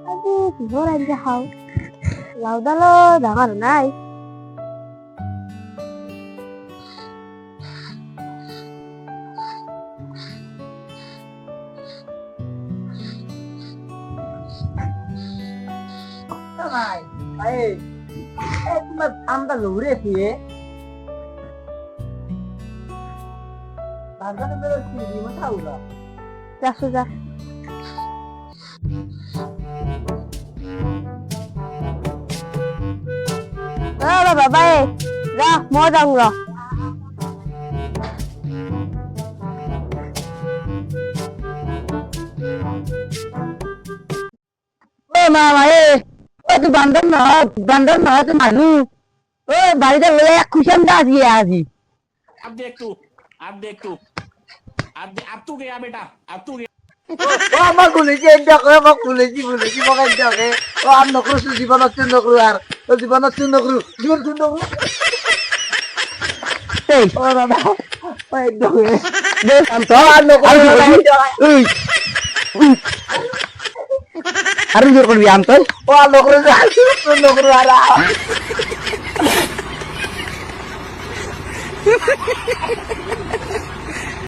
Aduh, tidur aja kau. Lauda lo, jangan naik. ভাই ভাই তোমার আমটা লড়েছি বাজারে বেরোচ্ছি মাথা উড়া Ya sudah. Bapak, dah mau dong lo. মামা তুই বান্ধব না তুই মানুষ বাড়িতে খুশি আমি আসি আসি अब देख तू अब तू गया बेटा अब तू गया ও আমার খুলেছি দেখো আমার খুলেছি মগাই দেখে ও আর নকরু জীবনত চুন নকরু আর জীবনত চুন নকরু জীবন চুন নকরু এই ও বাবা ও একদম বেশ তো আর নকরু আর জোর করবি আম তো ও আর নকরু আর